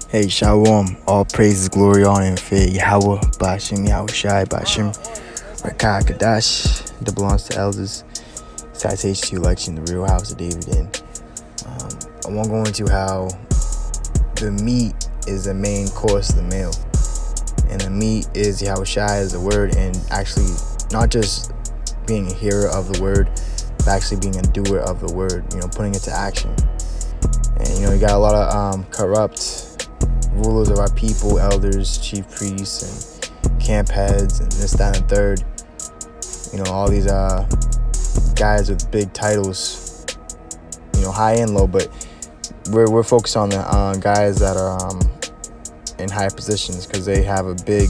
Hey, Shalom. All praises, glory, honor, and fear. Yahweh, Bashim, Yahawashi, Bashim, Rakah, Kadash, that belongs to elders. Citation to election, the real house of David. And I won't go into how the meat is the main course of the meal. And the meat is Yahawashi as the word, and actually not just being a hearer of the word, but actually being a doer of the word, putting it to action. And, you got a lot of corrupt rulers of our people, elders, chief priests, and camp heads, and this, that, and third. All these guys with big titles, high and low, but we're focused on the guys that are in high positions because they have a big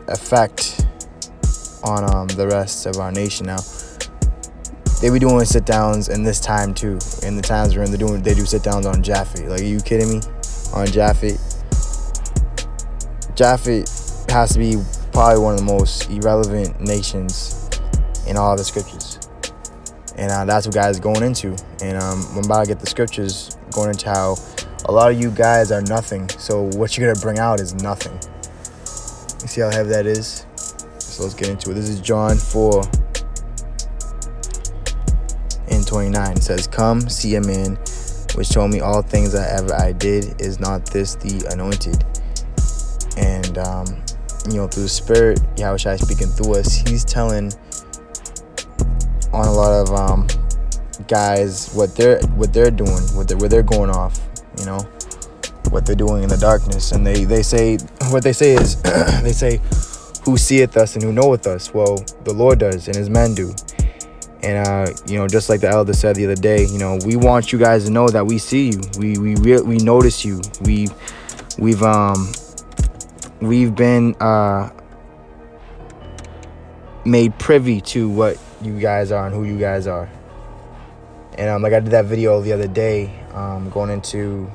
effect on the rest of our nation. Now, they be doing sit downs in this time too. In the times we're in, they do sit downs on Japhet. Like, are you kidding me? On Japhet. Japhet has to be probably one of the most irrelevant nations in all the scriptures. And that's what guys going into. And I'm about to get the scriptures going into how a lot of you guys are nothing. So what you're going to bring out is nothing. You see how heavy that is? So let's get into it. This is John 4 and 29. It says, "Come, see a man which told me all things that ever I did. Is not this the anointed?" And through the Spirit, Yahawashi speaking through us, he's telling on a lot of guys what they're doing, where they're going off, what they're doing in the darkness. And they say, what they say is they say, "Who seeth us and who knoweth us?" Well, the Lord does, and his men do. And just like the elder said the other day, we want you guys to know that we see you. We notice you. We've been made privy to what you guys are and who you guys are. And like I did that video the other day, going into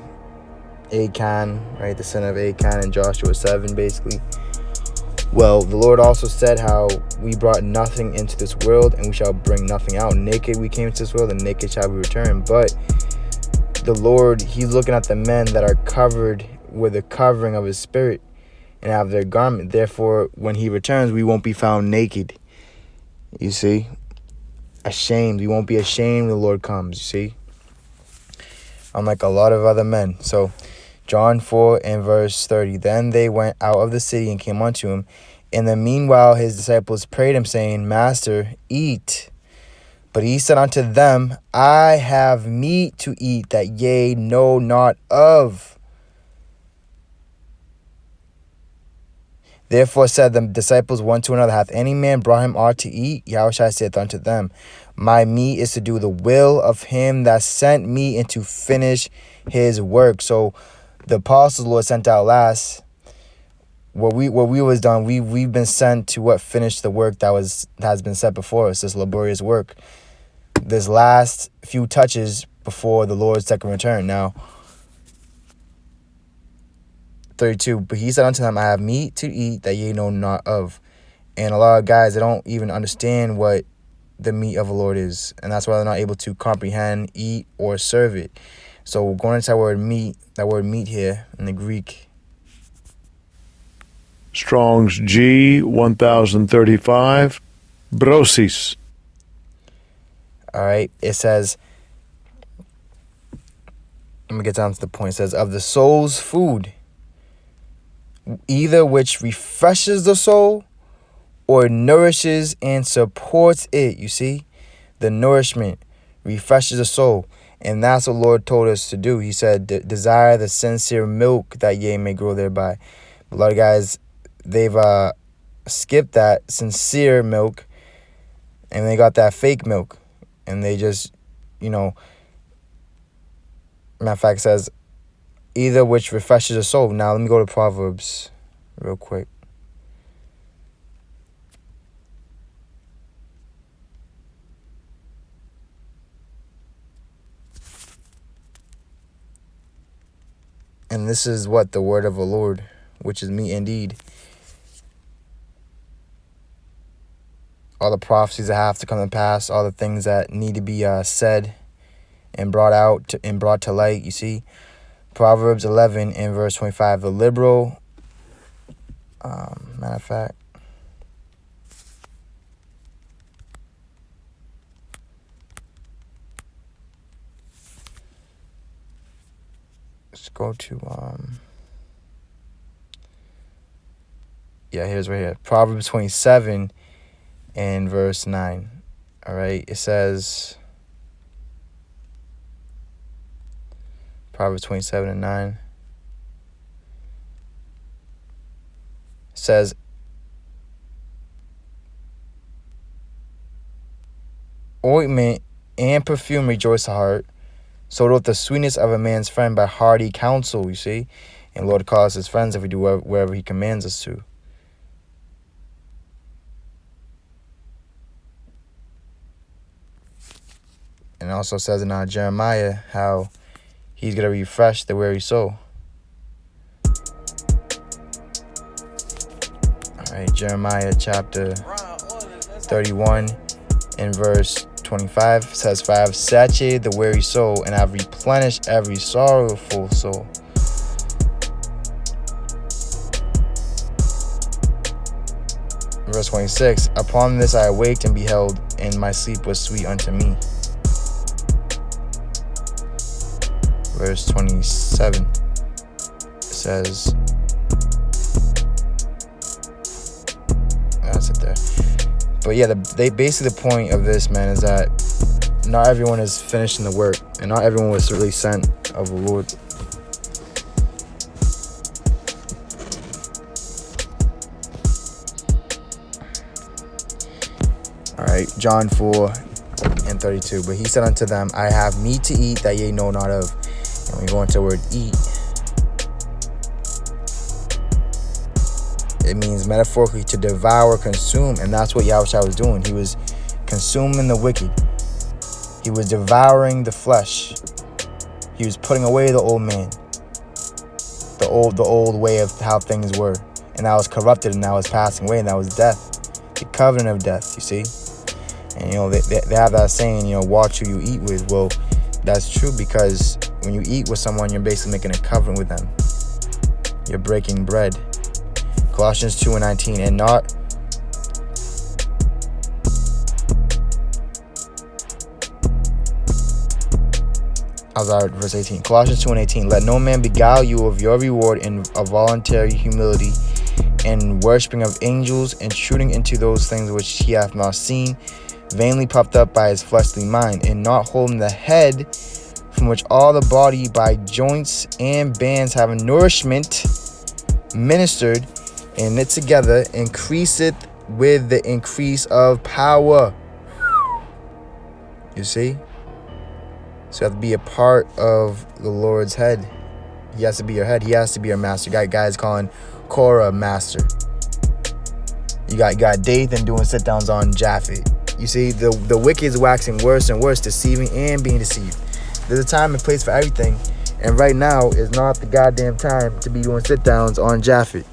Achan, right, the son of Achan, in Joshua 7, basically. Well, the Lord also said how we brought nothing into this world, and we shall bring nothing out. Naked we came to this world, and naked shall we return. But the Lord, he's looking at the men that are covered with the covering of his Spirit and have their garment. Therefore, when he returns, we won't be found naked. You see? Ashamed. We won't be ashamed when the Lord comes, you see? Unlike a lot of other men. So, John 4 and verse 30. "Then they went out of the city and came unto him. In the meanwhile his disciples prayed him, saying, Master, eat. But he said unto them, I have meat to eat that ye know not of. Therefore said the disciples one to another, Hath any man brought him aught to eat? Yahawashi saith unto them, My meat is to do the will of him that sent me, and to finish his work." So the apostles, Lord, sent out last. What we was done, we've been sent to finish the work that has been set before us, this laborious work. This last few touches before the Lord's second return. Now, 32, "But he said unto them, I have meat to eat that ye know not of." And a lot of guys, they don't even understand what the meat of the Lord is. And that's why they're not able to comprehend, eat, or serve it. So going into that word meat here in the Greek. Strong's G 1035, brosis. All right. It says, let me get down to the point. It says, "Of the soul's food, either which refreshes the soul or nourishes and supports it." You see, the nourishment refreshes the soul. And that's what the Lord told us to do. He said, "Desire the sincere milk that ye may grow thereby." A lot of guys, they've skipped that sincere milk, and they got that fake milk. And they just, matter of fact, it says, "Either which refreshes the soul." Now, let me go to Proverbs real quick. And this is what the word of the Lord, which is meat indeed. All the prophecies that have to come to pass, all the things that need to be said and brought out and brought to light, you see. Proverbs 11 and verse 25. The liberal, matter of fact, let's go to, here's right here. Proverbs 27 and verse 9. All right, it says, Proverbs 27 and 9. It says, ointment and perfume rejoice the heart, so doth the sweetness of a man's friend by hearty counsel, you see. And Lord calls his friends if we do wherever he commands us to. And it also says in Jeremiah how he's going to refresh the weary soul. All right, Jeremiah chapter 31 and verse 25 says, for I have satiated the weary soul, and I have replenished every sorrowful soul. Verse 26, upon this I awaked and beheld, and my sleep was sweet unto me. Verse 27, it says, that's it there. But yeah, basically the point of this, man, is that not everyone is finishing the work, and not everyone was really sent of the Lord. All right, John 4 and 32. But he said unto them, I have meat to eat that ye know not of. And we go into the word eat. It means metaphorically to devour, consume. And that's what Yahawashi was doing. He was consuming the wicked. He was devouring the flesh. He was putting away the old man. The old way of how things were. And that was corrupted, and that was passing away, and that was death. The covenant of death, you see. And, they have that saying, watch who you eat with. Well, that's true, because when you eat with someone, you're basically making a covenant with them. You're breaking bread. Colossians 2 and 19, and not verse 18. Colossians 2 and 18, let no man beguile you of your reward in a voluntary humility and worshipping of angels, intruding into those things which he hath not seen, vainly puffed up by his fleshly mind, and not holding the head, from which all the body by joints and bands having nourishment ministered and knit together, increaseth with the increase of power. You see? So you have to be a part of the Lord's head. He has to be your head. He has to be your master. Guys calling Korah master. You got Dathan doing sit downs on Japhet. You see, the wicked is waxing worse and worse, deceiving and being deceived. There's a time and place for everything, and right now is not the goddamn time to be doing sit downs on Japhet.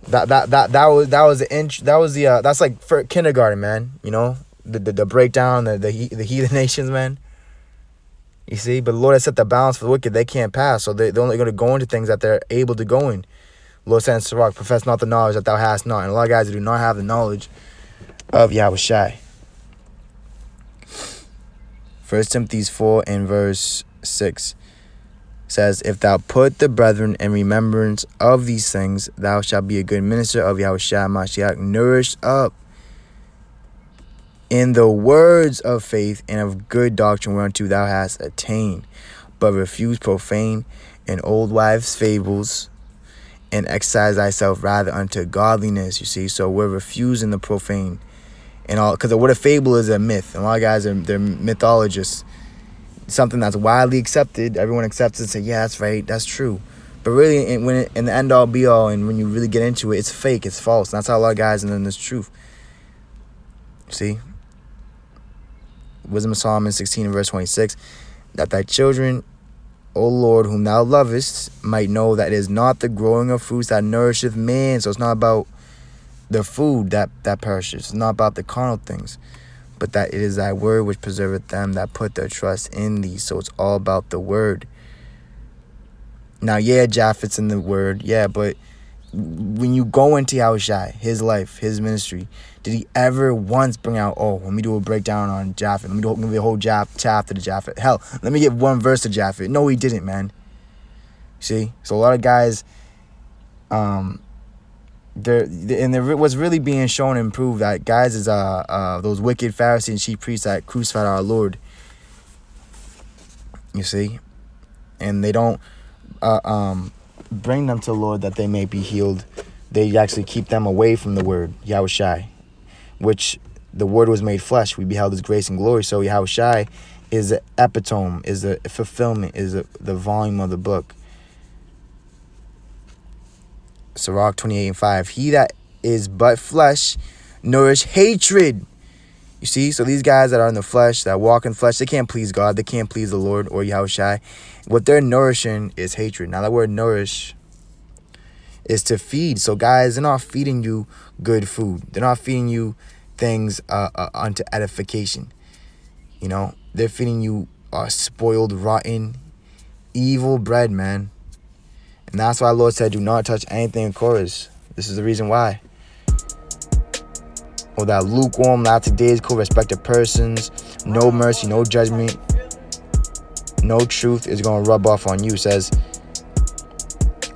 That's like for kindergarten, man. The breakdown, the heathen nations, man. You see, but the Lord has set the balance for the wicked. They can't pass, so they're only going to go into things that they're able to go in. Lord said in Sirach, profess not the knowledge that thou hast not. And a lot of guys do not have the knowledge of Yahawashi. 1 Timothy 4 and verse 6 says, if thou put the brethren in remembrance of these things, thou shalt be a good minister of Yahawashi Mashiach, nourished up in the words of faith and of good doctrine whereunto thou hast attained. But refuse profane and old wives' fables, and exercise thyself rather unto godliness. You see, so we're refusing the profane and all, because what a fable is, a myth. And a lot of guys they're mythologists. Something that's widely accepted, everyone accepts it and say, yeah, that's right, that's true. But really, in the end all be all, and when you really get into it, it's fake, it's false. And that's how a lot of guys know this truth. See, Wisdom of Solomon 16 and verse 26, that thy children, O Lord, whom thou lovest, might know that it is not the growing of fruits that nourisheth man. So it's not about the food that perishes. It's not about the carnal things, but that it is thy word which preserveth them that put their trust in thee. So it's all about the word. Now, yeah, Japheth's in the word, yeah, but when you go into Yahawashi, his life, his ministry, did he ever once bring out, oh, let me do a breakdown on Japheth, let me give you a whole chapter to Japheth, hell, let me give one verse to Japheth? No, he didn't, man. See? So a lot of guys, there was really being shown and proved that guys is those wicked Pharisees and chief priests that crucified our Lord. You see? And they don't bring them to the Lord that they may be healed. They actually keep them away from the word, Yahawashi, which the word was made flesh. We beheld his grace and glory. So Yahawashi is the epitome, is the fulfillment, is the volume of the book. Sirach 28:5. He that is but flesh nourish hatred. You see, so these guys that are in the flesh, that walk in flesh, they can't please God. They can't please the Lord or Yahawashi. What they're nourishing is hatred. Now, that word nourish is to feed. So, guys, they're not feeding you good food. They're not feeding you things unto edification. You know, they're feeding you spoiled, rotten, evil bread, man. And that's why the Lord said, do not touch anything in chorus. This is the reason why. Or that lukewarm, lackadaisical, respect of persons, no mercy, no judgment, no truth is going to rub off on you. It says,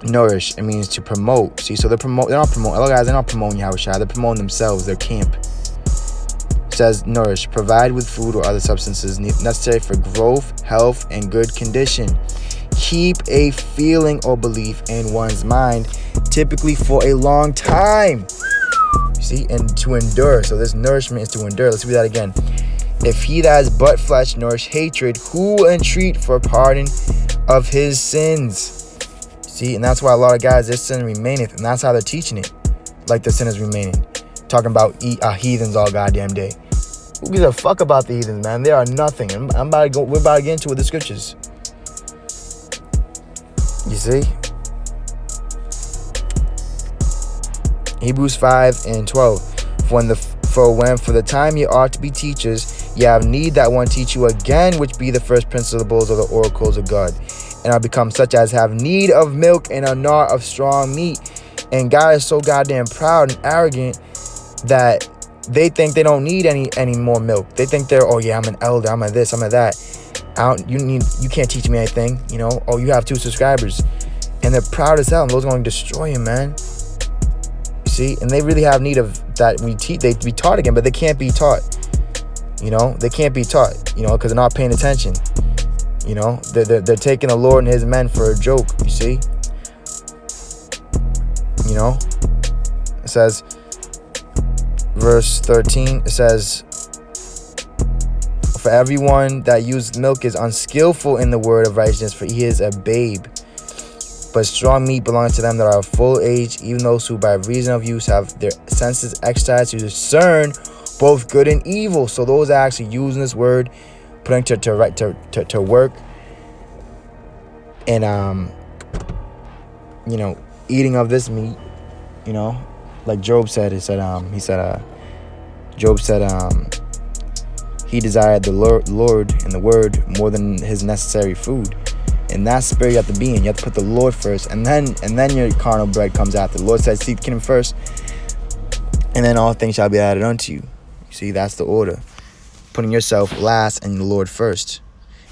nourish, it means to promote. See, so they're not promoting, other guys, they're not promoting Yahawashi, they're promoting themselves, their camp. It says, nourish, provide with food or other substances necessary for growth, health, and good condition. Keep a feeling or belief in one's mind, typically for a long time. See, and to endure. So this nourishment is to endure. Let's read that again. If he that is but flesh nourish hatred, who will entreat for pardon of his sins? See, and that's why a lot of guys, their sin remaineth, and that's how they're teaching it, like the sin is remaining. Talking about heathens all goddamn day. Who gives a fuck about the heathens, man? They are nothing. We're about to get into it with the scriptures. You see? Hebrews 5:12. For the time ye ought to be teachers, ye have need that one teach you again, which be the first principles of the oracles of God, and are become such as have need of milk and are not of strong meat. And God is so goddamn proud and arrogant that they think they don't need any more milk. They think they're, oh yeah, I'm an elder, I'm a this, I'm a that. You can't teach me anything, you know. Oh, you have 2 subscribers, and they're proud as hell, and those are going to destroy him, man. You see, and they really have need of that. They be taught again, but they can't be taught. You know, they can't be taught. You know, because they're not paying attention. You know, they're taking the Lord and His men for a joke. You see, you know, it says, verse 13. It says, for everyone that used milk is unskillful in the word of righteousness, for he is a babe. But strong meat belongs to them that are of full age, even those who by reason of use have their senses exercised to discern both good and evil. So those that actually using this word, putting to work, and you know, eating of this meat, you know, like Job said. Job said he desired the Lord and the word more than his necessary food. And that spirit you have to be in. You have to put the Lord first, and then your carnal bread comes after. The Lord says, seek the kingdom first, and then all things shall be added unto you. See, that's the order. Putting yourself last and the Lord first,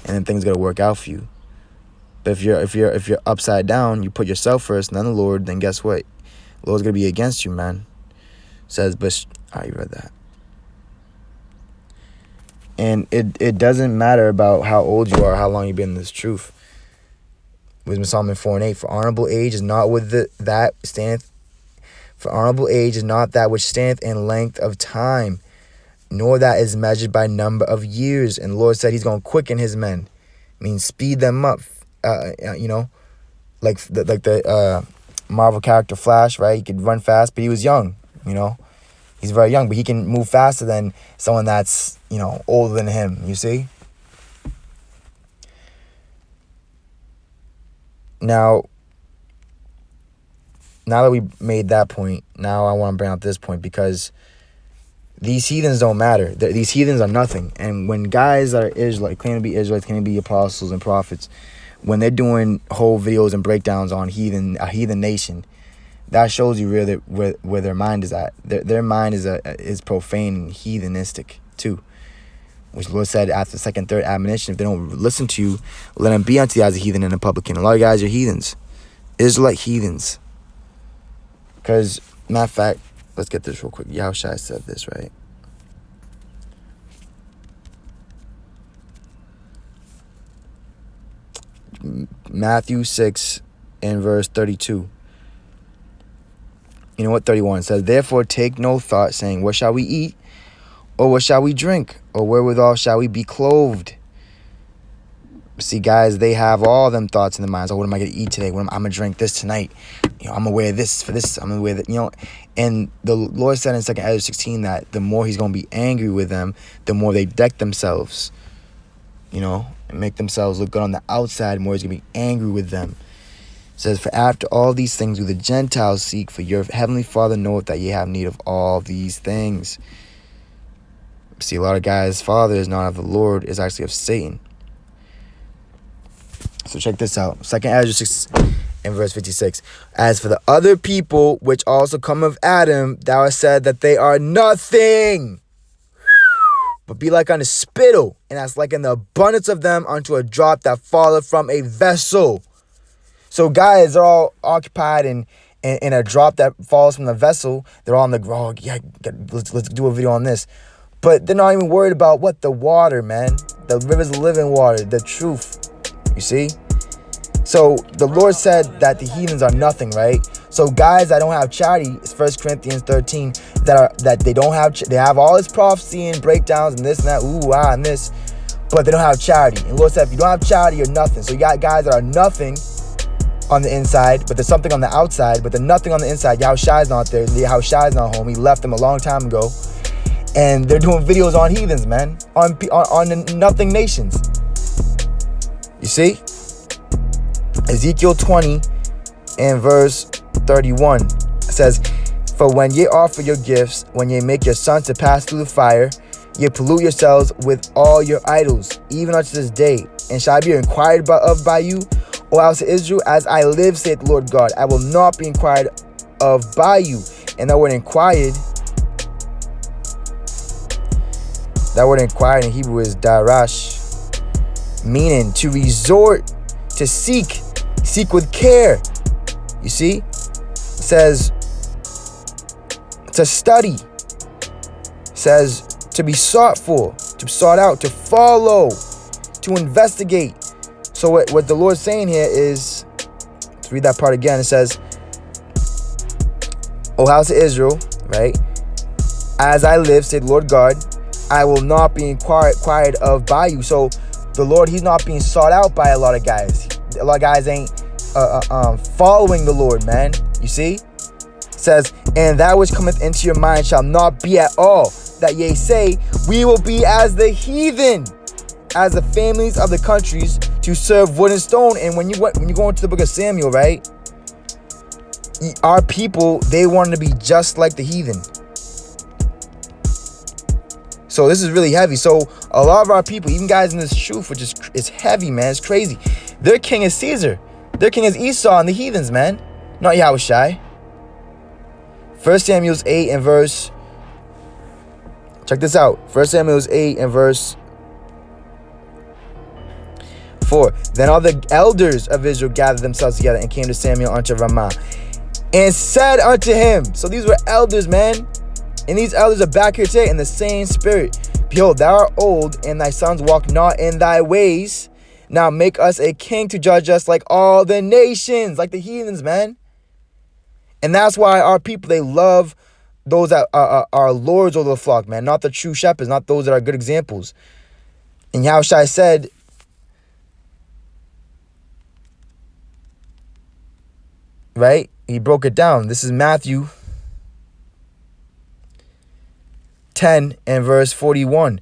and then things are gonna work out for you. But if you're upside down, you put yourself first and then the Lord, then guess what? The Lord's gonna be against you, man. It says, but you read that. And it doesn't matter about how old you are, how long you've been in this truth. Wisdom of Solomon 4:8. For honorable age is not that standeth. For honorable age is not that which standeth in length of time, nor that is measured by number of years. And the Lord said He's going to quicken His men, means speed them up. You know, like the Marvel character Flash, right? He could run fast, but he was young. You know, he's very young, but he can move faster than someone that's, you know, older than him. You see. Now that we made that point, now I want to bring up this point, because these heathens don't matter. These heathens are nothing. And when guys that are Israelites, claim to be Israelites, claim to be apostles and prophets, when they're doing whole videos and breakdowns on a heathen nation, that shows you really where their mind is at. Their mind is profane and heathenistic too, which the Lord said after the second, third admonition, if they don't listen to you, let them be unto you as a heathen and a publican. A lot of guys are heathens, Israelite heathens. Because, matter of fact, let's get this real quick. Yahawashi said this, right? Matthew 6 and verse 32. You know what? 31 says, therefore take no thought, saying, what shall we eat? Or what shall we drink? Or wherewithal shall we be clothed? See, guys, they have all them thoughts in their minds. Oh, what am I going to eat today? I'm going to drink this tonight. I'm going to wear this for this. I'm going to wear that, And the Lord said in 2 Ezra 16 that the more he's going to be angry with them, the more they deck themselves, and make themselves look good on the outside, the more he's going to be angry with them. It says, for after all these things do the Gentiles seek, for your heavenly Father knoweth that ye have need of all these things. See, a lot of guys' father is not of the Lord, is actually of Satan. So check this out. 2 Ezra 6 and verse 56. As for the other people which also come of Adam, thou hast said that they are nothing, but be like unto spittle, and that's like in the abundance of them unto a drop that falleth from a vessel. So guys are all occupied in a drop that falls from the vessel. They're all on the ground. Yeah, let's do a video on this. But they're not even worried about what? The water, man. The rivers of living water, the truth. You see? So the Lord said that the heathens are nothing, right? So guys that don't have charity, it's 1 Corinthians 13, that they have all this prophecy and breakdowns and this and that, and this, but they don't have charity. And the Lord said, if you don't have charity, you're nothing. So you got guys that are nothing on the inside, but there's something on the outside, but the nothing on the inside. Yahawashi's not there. Yahawashi's not home. He left them a long time ago. And they're doing videos on heathens, man. On the nothing nations. You see? Ezekiel 20 and verse 31 says, for when ye offer your gifts, when ye make your sons to pass through the fire, ye pollute yourselves with all your idols, even unto this day. And shall I be inquired of by you, O house of Israel? As I live, saith the Lord God, I will not be inquired of by you. And that word inquired in Hebrew is darash, meaning to resort, to seek with care. You see? It says to study. It says to be sought for, to sought out, to follow, to investigate. So what the Lord's saying here is, let's read that part again. It says, O house of Israel, right? As I live, said the Lord God, I will not be inquired of by you. So the Lord, he's not being sought out by a lot of guys. A lot of guys ain't following the Lord, man. You see? It says, and that which cometh into your mind shall not be at all, that ye say, we will be as the heathen, as the families of the countries, to serve wood and stone. And when you go into the book of Samuel, right? Our people, they wanted to be just like the heathen. So this is really heavy. So a lot of our people, even guys in this truth, which is heavy, man. It's crazy. Their king is Caesar. Their king is Esau and the heathens, man. Not Yahawashi. 1 Samuel 8 and verse... Check this out. 1 Samuel 8 and verse 4. Then all the elders of Israel gathered themselves together and came to Samuel unto Ramah, and said unto him... So these were elders, man. And these elders are back here today in the same spirit. Behold, thou art old, and thy sons walk not in thy ways. Now make us a king to judge us like all the nations, like the heathens, man. And that's why our people, they love those that are lords over the flock, man. Not the true shepherds, not those that are good examples. And Yahawashi said, right? He broke it down. This is Matthew 10 and verse 41.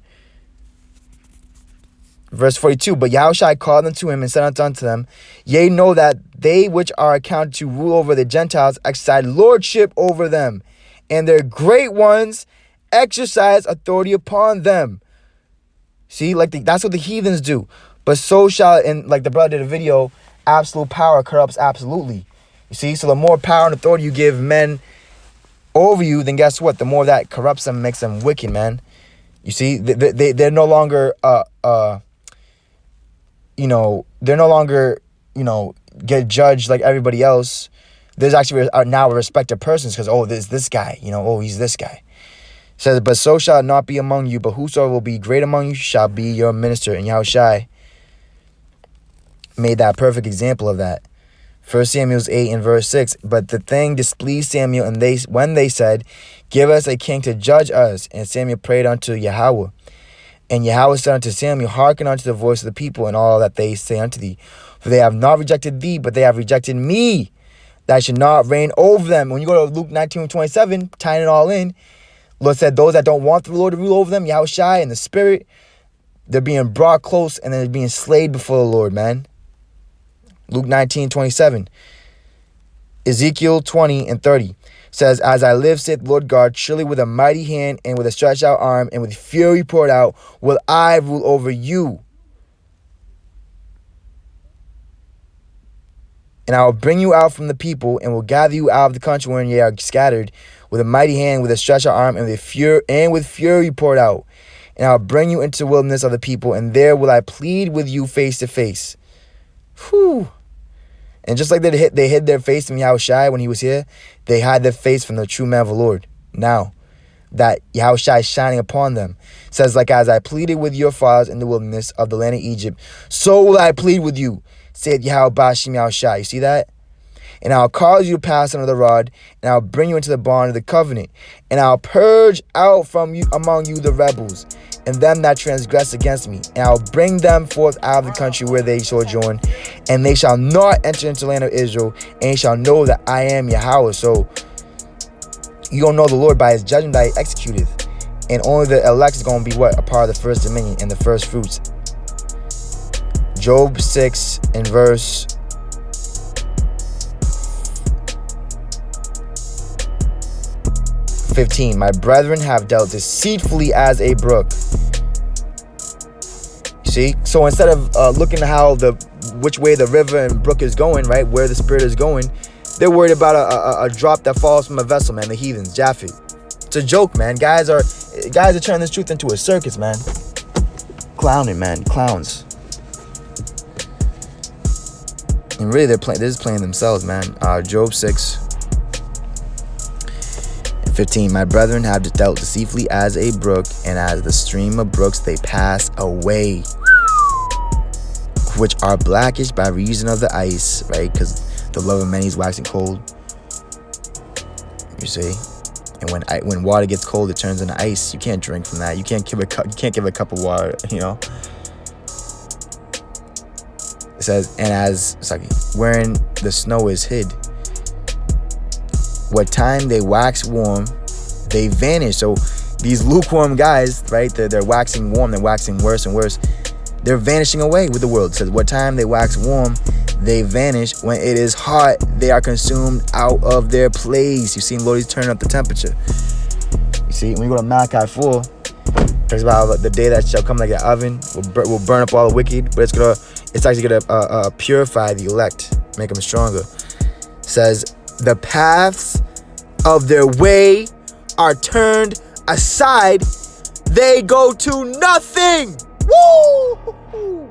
Verse 42, but Yahawashi called unto him and said unto them, yea, know that they which are accounted to rule over the Gentiles exercise lordship over them, and their great ones exercise authority upon them. See, that's what the heathens do. But so shall, and like the brother did a video, absolute power corrupts absolutely. You see, so the more power and authority you give men over you, then guess what? The more that corrupts them, makes them wicked, man. You see, they're no longer they're no longer get judged like everybody else. There's actually now a respect of persons because there's this guy, he's this guy. It says, but so shall it not be among you, but whosoever will be great among you shall be your minister. And Yahawashi made that perfect example of that. 1 Samuel 8 and verse 6. But the thing displeased Samuel, and when they said, give us a king to judge us. And Samuel prayed unto Yahweh. And Yahweh said unto Samuel, hearken unto the voice of the people and all that they say unto thee. For they have not rejected thee, but they have rejected me, that I should not reign over them. When you go to Luke 19:27, tying it all in, Lord said those that don't want the Lord to rule over them, Yahawashi and the Spirit, they're being brought close and they're being slayed before the Lord, man. Luke 19:27. Ezekiel 20 and 30 says, as I live, saith Lord God, surely with a mighty hand and with a stretched out arm and with fury poured out will I rule over you. And I will bring you out from the people and will gather you out of the country wherein ye are scattered with a mighty hand, with a stretched out arm and with fury poured out. And I'll bring you into the wilderness of the people, and there will I plead with you face to face. Whew. And just like they hid their face from Yahawashi when he was here, they hide their face from the true man of the Lord. Now that Yahawashi is shining upon them, it says, like as I pleaded with your fathers in the wilderness of the land of Egypt, so will I plead with you, said Yahawashi. You see that? And I'll cause you to pass under the rod, and I'll bring you into the bond of the covenant, and I'll purge out from you among you the rebels, and them that transgress against me, and I'll bring them forth out of the country where they sojourn, and they shall not enter into the land of Israel, and they shall know that I am Yahweh. So you don't know the Lord by his judgment that he executeth, and only the elect is going to be what? A part of the first dominion and the first fruits. Job 6 and verse 15. My brethren have dealt deceitfully as a brook. You see? So instead of looking at which way the river and brook is going, right, where the Spirit is going, they're worried about a drop that falls from a vessel, man. The heathens, Japheth. It's a joke, man. Guys are turning this truth into a circus, man. Clowning, man. Clowns. And really, they're just playing themselves, man. Job 6 and 15. My brethren have dealt deceitfully as a brook, and as the stream of brooks they pass away, which are blackish by reason of the ice, right? Because the love of many is waxing cold. You see, and when water gets cold, it turns into ice. You can't drink from that. You can't give a cup of water. It says, wherein the snow is hid. What time they wax warm, they vanish. So these lukewarm guys, right? They're waxing warm. They're waxing worse and worse. They're vanishing away with the world. It says, what time they wax warm, they vanish. When it is hot, they are consumed out of their place. You see, Lord, he's turning up the temperature. You see, when you go to Malachi 4, it talks about the day that shall come like an oven, will burn up all the wicked, but it's actually gonna purify the elect, make them stronger. It says, the paths of their way are turned aside, they go to nothing. Woo!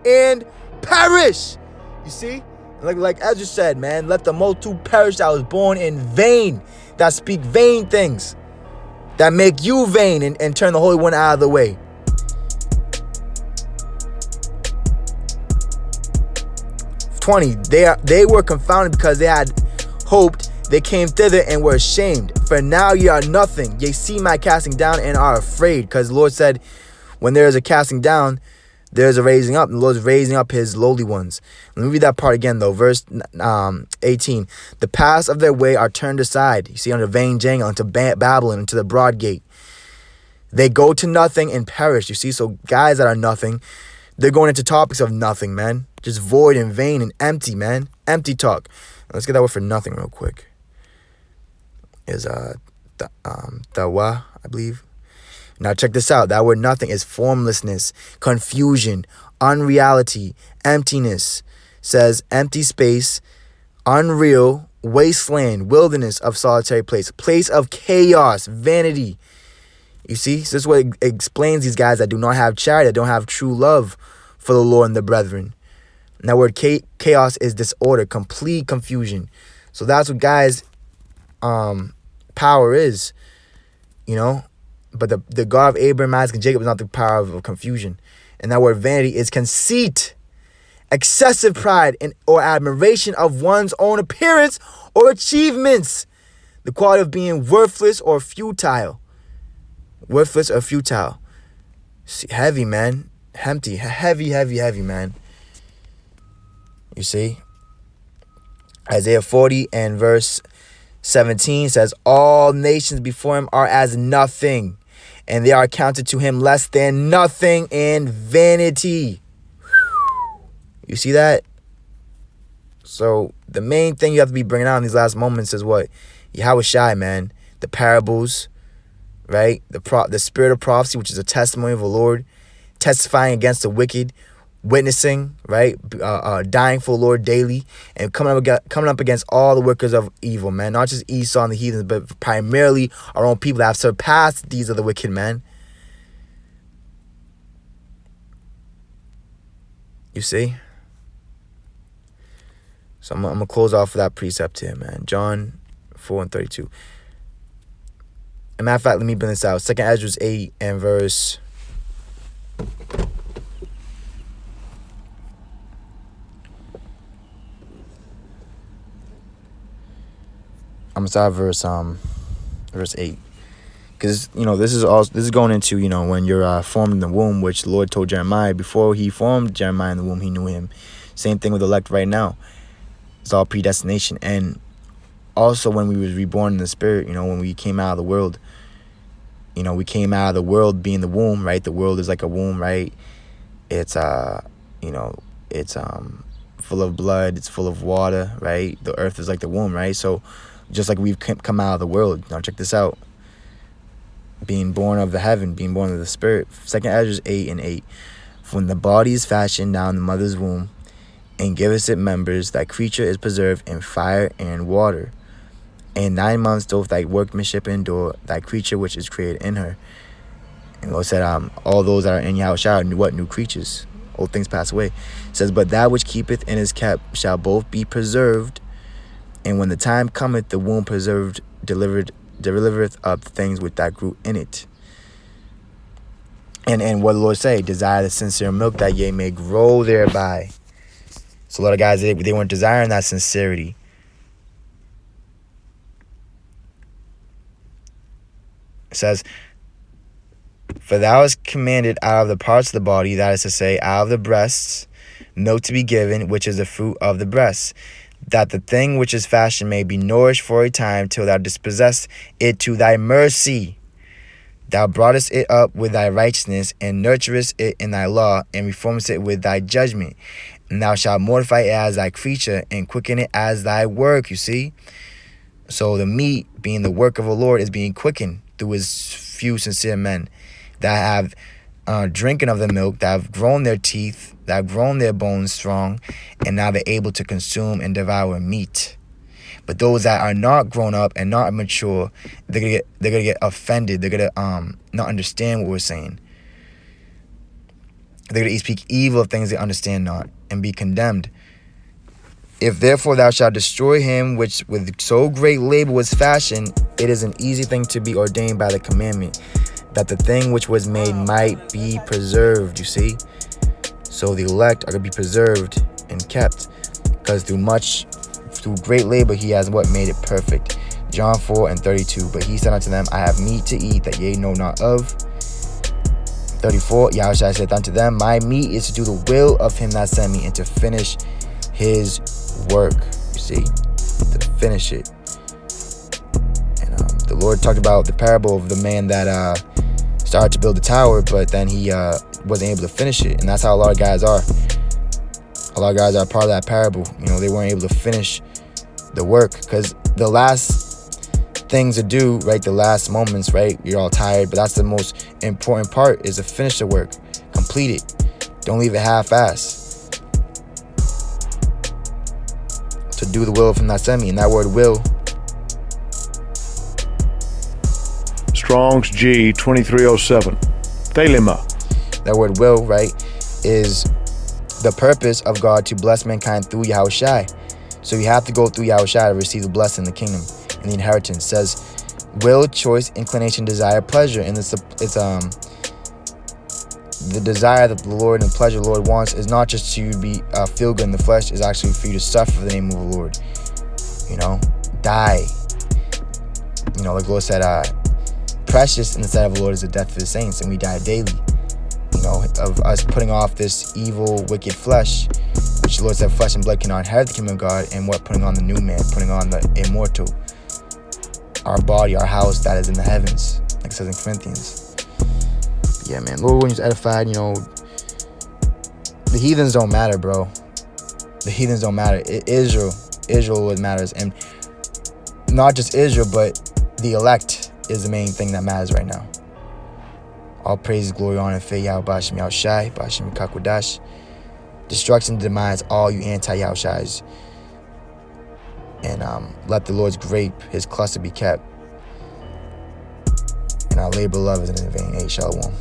And perish. You see? Like Ezra said, man, let the multitude perish that was born in vain, that speak vain things, that make you vain and turn the Holy One out of the way. They were confounded because they had hoped. They came thither and were ashamed. For now ye are nothing. Ye see my casting down and are afraid. Because the Lord said, when there is a casting down, there is a raising up. And the Lord is raising up his lowly ones. Let me read that part again, though. Verse 18. The paths of their way are turned aside. You see, under vain jangle, into Babylon, into the broad gate. They go to nothing and perish. You see, so guys that are nothing, they're going into topics of nothing, man. Just void and vain and empty, man. Empty talk. Let's get that word for nothing real quick. Is dawa, I believe. Now check this out. That word nothing is formlessness, confusion, unreality, emptiness. Says empty space, unreal, wasteland, wilderness of solitary place, place of chaos, vanity. You see, so this is what explains these guys that do not have charity, that don't have true love for the Lord and the brethren. And that word chaos is disorder, complete confusion. So that's what guys' power is, you know. But the God of Abraham, Isaac, and Jacob is not the power of confusion. And that word vanity is conceit, excessive pride or admiration of one's own appearance or achievements. The quality of being worthless or futile. Worthless or futile. See, heavy, man. Empty. Heavy, man. You see? Isaiah 40 and verse 17 says, all nations before him are as nothing, and they are counted to him less than nothing in vanity. You see that? So the main thing you have to be bringing out in these last moments is what? Yahawashi, man. The parables, right? The spirit of prophecy, which is a testimony of the Lord, testifying against the wicked, witnessing, right? Dying for the Lord daily, and coming up against all the workers of evil, man. Not just Esau and the heathens, but primarily our own people that have surpassed these of the wicked, man. You see? So I'm going to close off with that precept here, man. John 4 and 32. As a matter of fact, let me bring this out. 2 Ezra 8 and verse... I'm going to start verse 8. Because, you know, this is going into, you know, when you're formed in the womb, which the Lord told Jeremiah. Before he formed Jeremiah in the womb, he knew him. Same thing with elect right now. It's all predestination. And also when we was reborn in the spirit, you know, when we came out of the world, you know, we came out of the world being the womb, right? The world is like a womb, right? It's, you know, it's full of blood. It's full of water, right? The earth is like the womb, right? So just like we've come out of the world. Now check this out. Being born of the heaven, being born of the spirit. 2 Ezra 8 and 8. When the body is fashioned down the mother's womb, and giveth it members, thy creature is preserved in fire and water. And 9 months doth thy workmanship endure, thy creature which is created in her. And Lord said, all those that are in Yahawashi are new creatures. Old things pass away. It says, but that which keepeth and is kept shall both be preserved. And when the time cometh, the womb preserved delivereth up the things which that grew in it. And what the Lord say, desire the sincere milk that ye may grow thereby. So a lot of guys, they weren't desiring that sincerity. It says, for thou hast commanded out of the parts of the body, that is to say, out of the breasts, milk to be given, which is the fruit of the breasts, that the thing which is fashioned may be nourished for a time, till thou dispossess it to thy mercy. Thou broughtest it up with thy righteousness, and nurturest it in thy law, and reformest it with thy judgment. And thou shalt mortify it as thy creature, and quicken it as thy work, you see? So the meat, being the work of the Lord, is being quickened through his few sincere men that have drinking of the milk, that have grown their teeth, that have grown their bones strong, and now they're able to consume and devour meat. But those that are not grown up and not mature, they're gonna get offended. They're gonna not understand what we're saying. They're gonna speak evil of things they understand not, and be condemned. If therefore thou shalt destroy him which with so great labor was fashioned, it is an easy thing to be ordained by the commandment, that the thing which was made might be preserved, you see? So the elect are going to be preserved and kept, because through great labor he has what? Made it perfect. John 4 and 32. But he said unto them, I have meat to eat that ye know not of. 34. Yahawashi saith unto them, my meat is to do the will of him that sent me, and to finish his work. You see? To finish it. And the Lord talked about the parable of the man that started to build the tower, but then he wasn't able to finish it. And that's how a lot of guys are. A lot of guys are part of that parable. You know, they weren't able to finish the work, because the last things to do, right? The last moments, right? You're all tired, but that's the most important part, is to finish the work, complete it. Don't leave it half-ass. To do the will from that semi, and that word will. Strong's G 2307. Thelema. That word will, right, is the purpose of God to bless mankind through Yahawashi. So you have to go through Yahawashi to receive the blessing, the kingdom, and the inheritance. It says will, choice, inclination, desire, pleasure. And it's the desire that the Lord and the pleasure the Lord wants is not just to be feel good in the flesh, is actually for you to suffer for the name of the Lord. You know, die. You know, like the Lord said, precious in the sight of the Lord is the death of the saints, and we die daily. You know, of us putting off this evil, wicked flesh, which the Lord said flesh and blood cannot inherit the kingdom of God, and what? Putting on the new man, putting on the immortal, our body, our house that is in the heavens, like it says in Corinthians. Yeah, man, Lord, when you're edified, you know, the heathens don't matter, bro. The heathens don't matter. Israel what matters, and not just Israel, but the elect is the main thing that matters right now. All praise, glory, honor, and faith, Yahawashi, Yahawashi, Bashim, Kakwadash. Destruction, demise, all you anti-Yahawashi. And let the Lord's grape, his cluster, be kept. And our labor of love is in vain. Hey, Shalom.